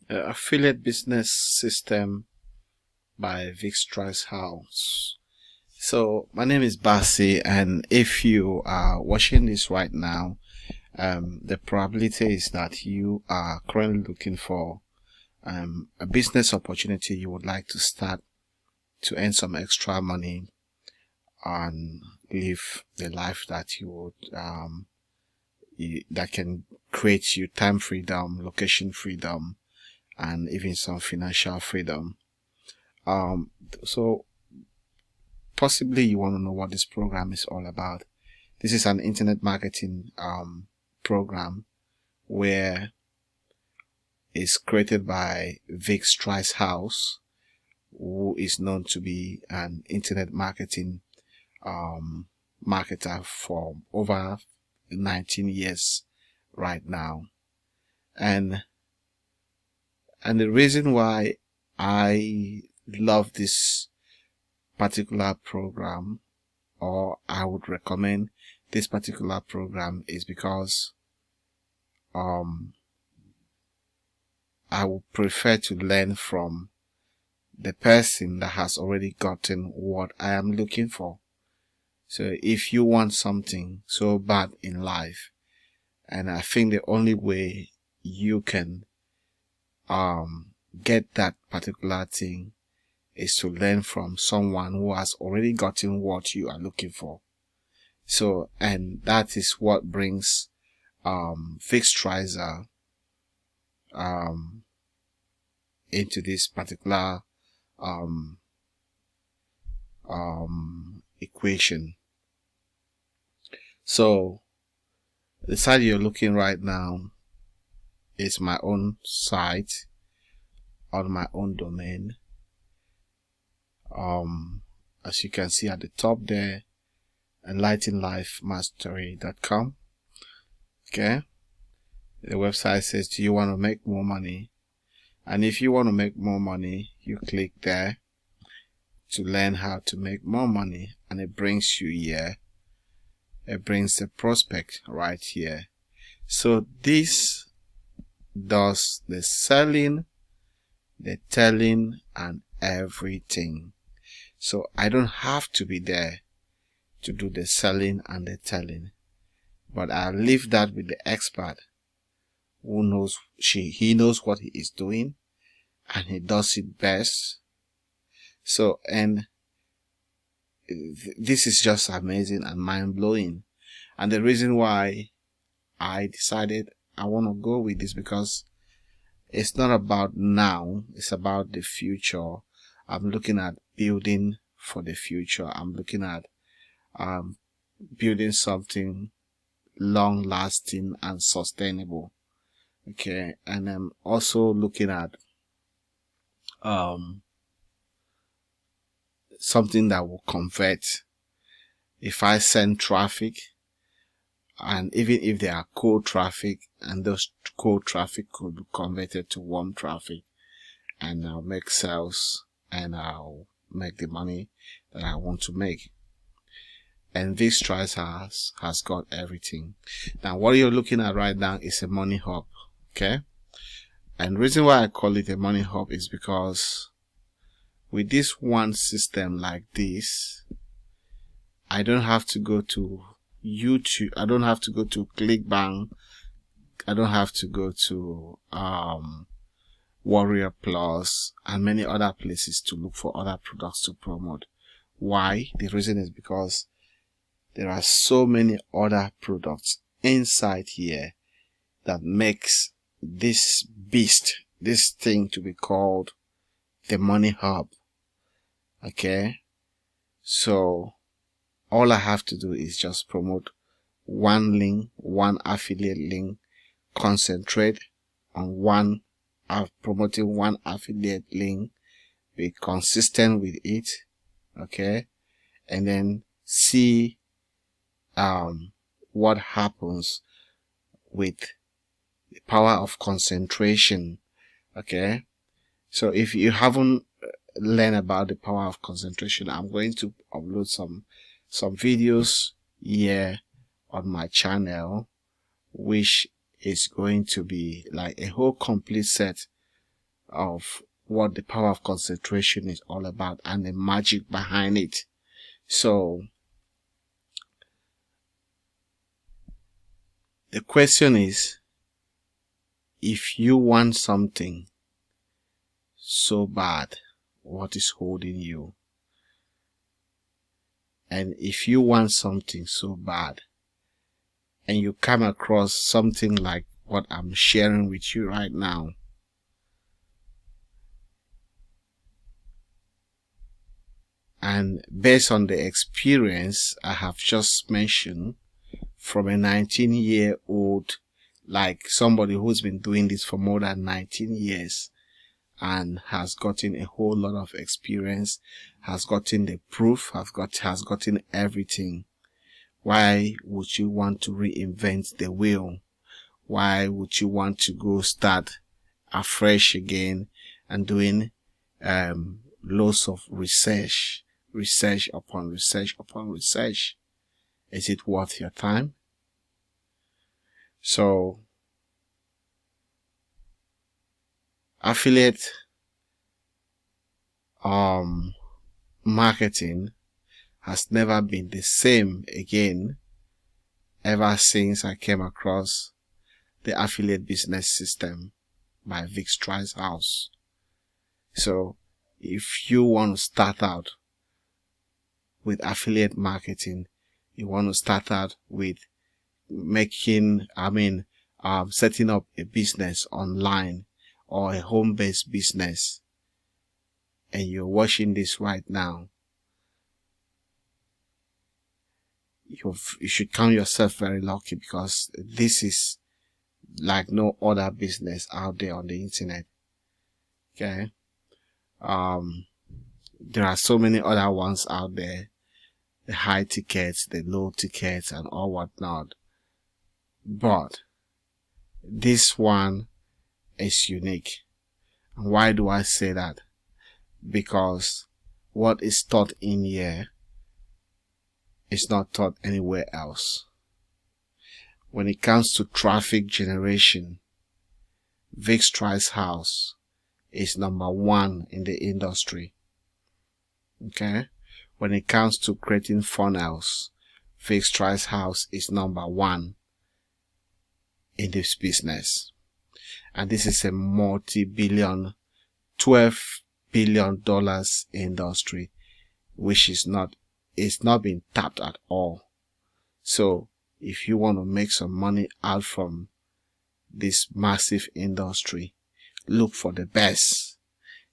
Affiliate Business System by Vick Strizheus. So my name is Basi, and if you are watching this right now, the probability is that you are currently looking for a business opportunity you would like to start to earn some extra money and live the life that you would that can create you time freedom, location freedom, and even some financial freedom. So possibly you want to know what this program is all about. This is an internet marketing program where it's created by Vick Strizheus, who is known to be an internet marketing marketer for over 19 years right now. And the reason why I love this particular program, or I would recommend this particular program, is because I would prefer to learn from the person that has already gotten what I am looking for. So if you want something so bad in life, and I think the only way you can get that particular thing is to learn from someone who has already gotten what you are looking for. So, and that is what brings Vick Strizheus into this particular equation. So the site you're looking right now is my own site on my own domain. As you can see at the top there, enlightenlifemastery.com. Okay, the website says, do you want to make more money? And if you want to make more money, you click there to learn how to make more money, and it brings you here. It brings the prospect right here. So this does the selling, the telling, and everything. So I don't have to be there to do the selling and the telling, but I leave that with the expert who knows he knows what he is doing, and he does it best. So, and this is just amazing and mind-blowing. And the reason why I decided I want to go with this, because it's not about now, it's about the future. I'm looking at building for the future. I'm looking at building something long lasting and sustainable. Okay, and I'm also looking at something that will convert. If I send traffic, and even if there are cold traffic, and those cold traffic could be converted to warm traffic, and I'll make sales and I'll make the money that I want to make. And Vick Strizheus has got everything. Now what you're looking at right now is a money hub. Okay, and the reason why I call it a money hub is because with this one system like this, I don't have to go to YouTube, I don't have to go to ClickBank, I don't have to go to Warrior Plus and many other places to look for other products to promote. Why? The reason is because there are so many other products inside here that makes this beast, this thing, to be called the money hub. Okay, so all I have to do is just promote one link, one affiliate link, concentrate on one, promoting one affiliate link, be consistent with it. Okay, and then see what happens with the power of concentration. Okay, so if you haven't learned about the power of concentration, I'm going to upload some videos here on my channel, which is going to be like a whole complete set of what the power of concentration is all about and the magic behind it. So the question is, if you want something so bad, what is holding you? And if you want something so bad and you come across something like what I'm sharing with you right now, and based on the experience I have just mentioned from a 19-year-old, like somebody who's been doing this for more than 19 years and has gotten a whole lot of experience, has gotten the proof, has gotten everything. Why would you want to reinvent the wheel? Why would you want to go start afresh again and doing loads of research upon research upon research? Is it worth your time? So affiliate marketing has never been the same again ever since I came across the affiliate business system by Vick Strizheus. So if you want to start out with affiliate marketing, you want to start out with setting up a business online or a home-based business, and you're watching this right now, you should count yourself very lucky, because this is like no other business out there on the internet. Okay. There are so many other ones out there, the high tickets, the low tickets, and all whatnot. But this one is unique. And why do I say that? Because what is taught in here is not taught anywhere else. When it comes to traffic generation, Vick Strizheus is number one in the industry. Okay? When it comes to creating funnels, Vick Strizheus is number one in this business. And this is a multi-billion, $12 billion industry, which is not being tapped at all. So if you want to make some money out from this massive industry, look for the best,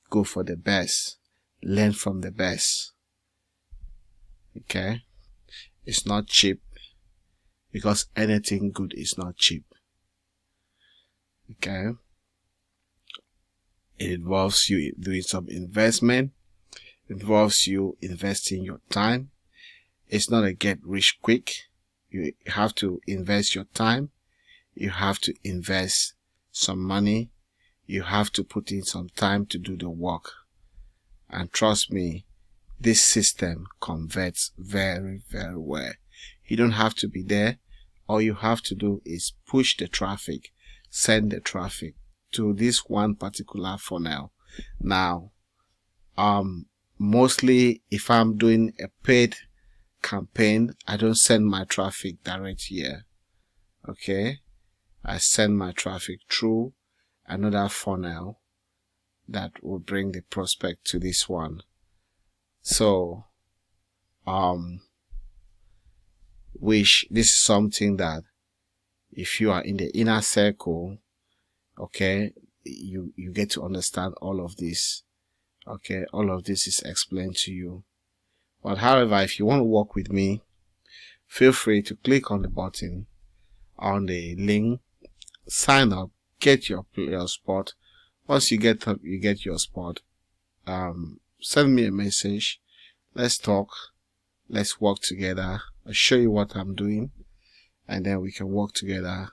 go for the best, learn from the best. Okay? It's not cheap, because anything good is not cheap. Okay? It involves you doing some investment. It involves you investing your time. It's not a get rich quick. You have to invest your time. You have to invest some money. You have to put in some time to do the work. And trust me, this system converts very, very well. You don't have to be there. All you have to do is push the traffic, send the traffic to this one particular funnel. Now, mostly if I'm doing a paid campaign, I don't send my traffic direct here. Okay? I send my traffic through another funnel that will bring the prospect to this one. So, which this is something that if you are in the inner circle, okay, you get to understand all of this. Okay, all of this is explained to you. But however, if you want to work with me, feel free to click on the button on the link, sign up, get your spot. Once you get your spot, send me a message. Let's talk. Let's work together. I'll show you what I'm doing, and then we can work together,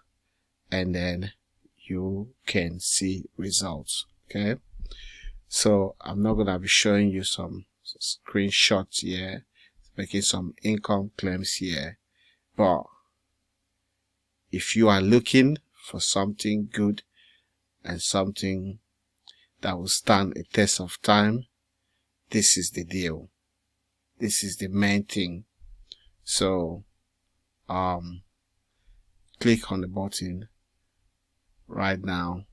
and then you can see results. Okay? So I'm not gonna be showing you some screenshots here, making some income claims here, but if you are looking for something good and something that will stand a test of time, this is the deal. This is the main thing. So click on the button right now,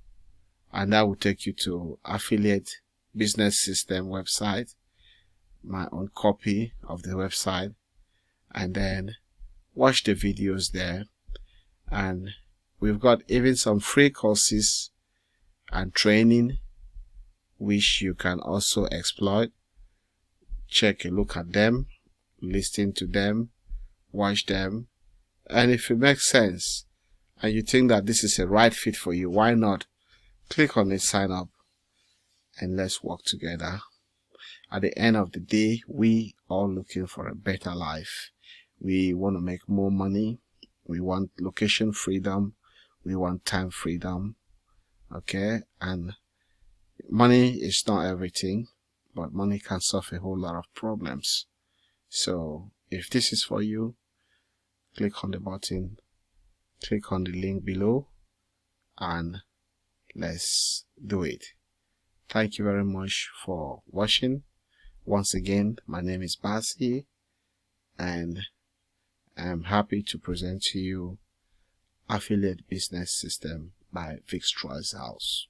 and that will take you to Affiliate Business System website, my own copy of the website, and then watch the videos there. And we've got even some free courses and training which you can also exploit. Check a look at them, listen to them, watch them, and if it makes sense and you think that this is a right fit for you, why not click on it, sign up, and let's work together. At the end of the day, we are looking for a better life. We want to make more money. We want location freedom. We want time freedom. Okay, and money is not everything, but money can solve a whole lot of problems. So if this is for you, click on the button, click on the link below, and let's do it. Thank you very much for watching. Once again, my name is Basi, and I'm happy to present to you Affiliate Business System by Vick Strizheus.